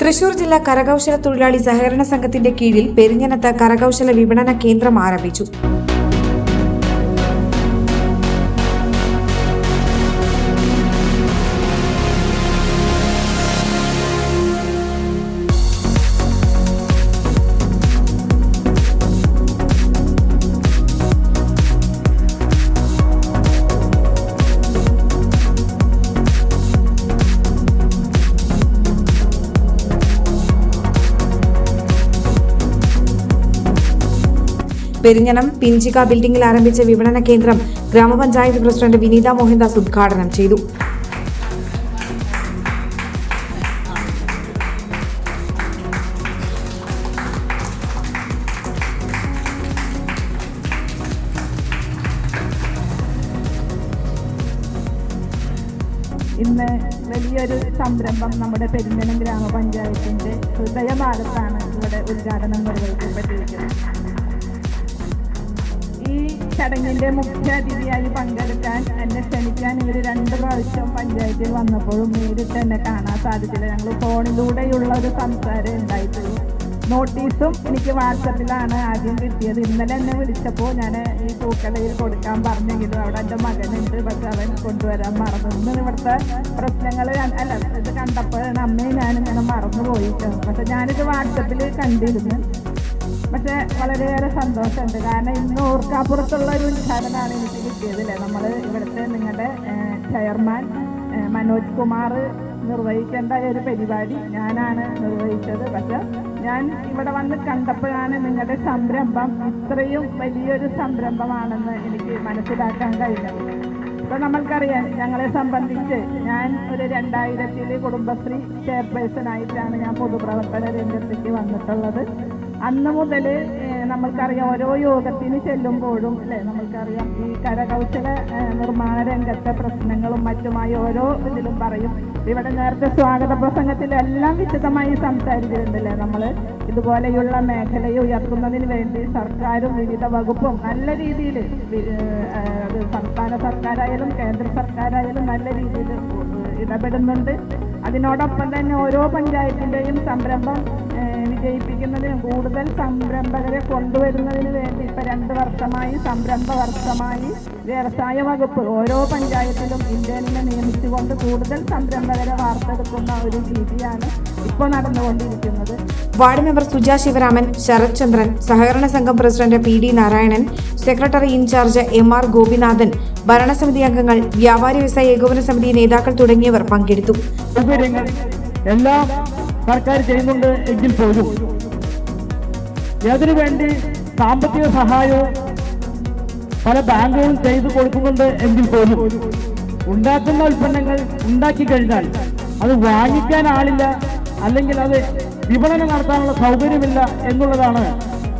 തൃശൂർ ജില്ലാ കരകൗശല തൊഴിലാളി സഹകരണ സംഘത്തിന്റെ കീഴിൽ പെരിഞ്ഞനത്ത് കരകൗശല വിപണന കേന്ദ്രം ആരംഭിച്ചു. പെരിഞ്ഞനം പിഞ്ചിക ബിൽഡിംഗിൽ ആരംഭിച്ച വിപണന കേന്ദ്രം ഗ്രാമപഞ്ചായത്ത് പ്രസിഡന്റ് വിനീത മോഹൻദാസ് ഉദ്ഘാടനം ചെയ്തു. ഇന്ന് വലിയൊരു സംരംഭം നമ്മുടെ പെരിഞ്ഞനം ഗ്രാമപഞ്ചായത്തിന്റെ ഹൃദയഭാഗത്താണ് ഇവിടെ ഉദ്ഘാടനം നിർവഹിക്കപ്പെട്ടിരിക്കുന്നത്. ഈ ചടങ്ങിന്റെ മുഖ്യാതിഥിയായി പങ്കെടുക്കാൻ എന്നെ ക്ഷണിക്കാൻ ഇവർ 2 പ്രാവശ്യം പഞ്ചായത്തിൽ വന്നപ്പോഴും നേരിട്ട് എന്നെ കാണാൻ സാധിച്ചില്ല. ഞങ്ങൾ ഫോണിലൂടെയുള്ള ഒരു സംസാരം ഉണ്ടായിട്ടുള്ളൂ. നോട്ടീസും എനിക്ക് വാട്സപ്പിലാണ് ആദ്യം കിട്ടിയത്. ഇന്നലെ എന്നെ വിളിച്ചപ്പോൾ ഞാൻ ഈ പൂക്കടയിൽ കൊടുക്കാൻ പറഞ്ഞെങ്കിലും അവിടെ എൻ്റെ മകനുണ്ട്, പക്ഷെ അവൻ കൊണ്ടുവരാൻ മറന്നു. ഇന്ന് ഇവിടുത്തെ പ്രശ്നങ്ങൾ ഇത് കണ്ടപ്പോഴാണ് അമ്മയും ഞാനിങ്ങനെ മറന്നു പോയിട്ടാണ്. പക്ഷെ ഞാനിത് വാട്സപ്പിൽ കണ്ടിരുന്നു. പക്ഷെ വളരെയേറെ സന്തോഷമുണ്ട്. കാരണം ഇന്ന് ഓർക്കാപ്പുറത്തുള്ള ഒരു ഉദ്ഘാടനമാണ് എനിക്ക് കിട്ടിയതില്ലേ. നമ്മൾ ഇവിടുത്തെ നിങ്ങളുടെ ചെയർമാൻ മനോജ് കുമാർ നിർവഹിക്കേണ്ട ഒരു പരിപാടി ഞാനാണ് നിർവഹിച്ചത്. പക്ഷെ ഞാൻ ഇവിടെ വന്ന് കണ്ടപ്പോഴാണ് നിങ്ങളുടെ സംരംഭം ഇത്രയും വലിയൊരു സംരംഭമാണെന്ന് എനിക്ക് മനസ്സിലാക്കാൻ കഴിഞ്ഞത്. ഇപ്പോൾ നമ്മൾക്കറിയാം, ഞങ്ങളെ സംബന്ധിച്ച് ഞാൻ ഒരു 2000 കുടുംബശ്രീ ചെയർപേഴ്സണായിട്ടാണ് ഞാൻ പൊതുപ്രവർത്തന രംഗത്തേക്ക് വന്നിട്ടുള്ളത്. അന്ന് മുതൽ നമ്മൾക്കറിയാം, ഓരോ യോഗത്തിന് ചെല്ലുമ്പോഴും അല്ലേ, നമ്മൾക്കറിയാം ഈ കരകൗശല നിർമ്മാണ രംഗത്തെ പ്രശ്നങ്ങളും മറ്റുമായി ഓരോ ഇതിലും പറയും. ഇവിടെ നേരത്തെ സ്വാഗത പ്രസംഗത്തിലെല്ലാം വിശദമായി സംസാരിച്ചിട്ടുണ്ടല്ലേ. നമ്മൾ ഇതുപോലെയുള്ള മേഖലയെ ഉയർത്തുന്നതിന് വേണ്ടി സർക്കാരും വിവിധ വകുപ്പും നല്ല രീതിയിൽ, അത് സംസ്ഥാന സർക്കാരായാലും കേന്ദ്ര സർക്കാരായാലും നല്ല രീതിയിൽ ഇടപെടുന്നുണ്ട്. അതിനോടൊപ്പം തന്നെ ഓരോ പഞ്ചായത്തിൻ്റെയും സംരംഭം വിജയിപ്പിക്കുന്നതിനും കൂടുതൽ സംരംഭകരെ കൊണ്ടുവരുന്നതിന് വേണ്ടി ഇപ്പോൾ 2 വർഷമായി സംരംഭ വർഷമായി വ്യവസായ വകുപ്പ് ഓരോ പഞ്ചായത്തിലും ഇന്ത്യനെ നിയമിച്ചുകൊണ്ട് കൂടുതൽ സംരംഭകരെ വാർത്തെടുക്കുന്ന ഒരു രീതിയാണ് ഇപ്പോൾ നടന്നുകൊണ്ടിരിക്കുന്നത്. വാർഡ് മെമ്പർ സുജ ശിവരാമൻ, ശരത് ചന്ദ്രൻ, സഹകരണ സംഘം president PD Narayanan, secretary in charge MR Gopinathan, ഭരണസമിതി അംഗങ്ങൾ, വ്യാപാരി വ്യവസായ ഏകോപന സമിതി നേതാക്കൾ തുടങ്ങിയവർ പങ്കെടുത്തു. എല്ലാം സർക്കാർ ചെയ്യുന്നുണ്ട് എങ്കിൽ പോലും അതിനു വേണ്ടി സാമ്പത്തിക സഹായവും പല ബാങ്കുകളും ചെയ്തു കൊടുക്കുന്നുണ്ട് എങ്കിൽ പോലും ഉണ്ടാക്കുന്ന ഉൽപ്പന്നങ്ങൾ ഉണ്ടാക്കി കഴിഞ്ഞാൽ അത് വാങ്ങിക്കാൻ ആളില്ല, അല്ലെങ്കിൽ അത് വിപണനം നടത്താനുള്ള സൗകര്യമില്ല എന്നുള്ളതാണ്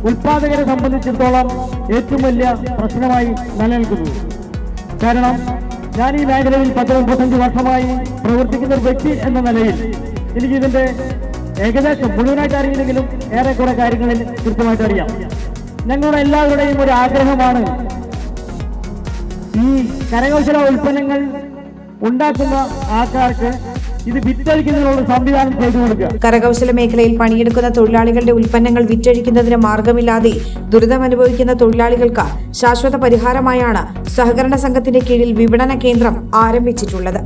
ഉൽപ്പാദകരെ സംബന്ധിച്ചിടത്തോളം ഏറ്റവും വലിയ പ്രശ്നമായി നിലനിൽക്കുന്നത്. കാരണം ഞാൻ ഈ മേഖലയിൽ 10-35 വർഷമായി പ്രവർത്തിക്കുന്ന ഒരു വ്യക്തി എന്ന നിലയിൽ എനിക്കിതിൻ്റെ ഏകദേശം മുഴുവനായിട്ട് അറിയില്ലെങ്കിലും ഏറെക്കുറെ കാര്യങ്ങളിൽ കൃത്യമായിട്ട് അറിയാം. ഞങ്ങളുടെ എല്ലാവരുടെയും ഒരു ആഗ്രഹമാണ് ഈ കരകൗശല ഉൽപ്പന്നങ്ങൾ ഉണ്ടാക്കുന്ന ആൾക്കാർക്ക് ഇത് വിറ്റഴിക്കുന്നതിനുള്ള സംവിധാനം ചെയ്തു കൊടുക്കുക. കരകൗശല മേഖലയിൽ പണിയെടുക്കുന്ന തൊഴിലാളികളുടെ ഉൽപ്പന്നങ്ങൾ വിറ്റഴിക്കുന്നതിന് മാർഗമില്ലാതെ ദുരിതമനുഭവിക്കുന്ന തൊഴിലാളികൾക്ക് ശാശ്വത പരിഹാരമായാണ് സഹകരണ സംഘത്തിന്റെ കീഴിൽ വിപണന കേന്ദ്രം ആരംഭിച്ചിട്ടുള്ളത്.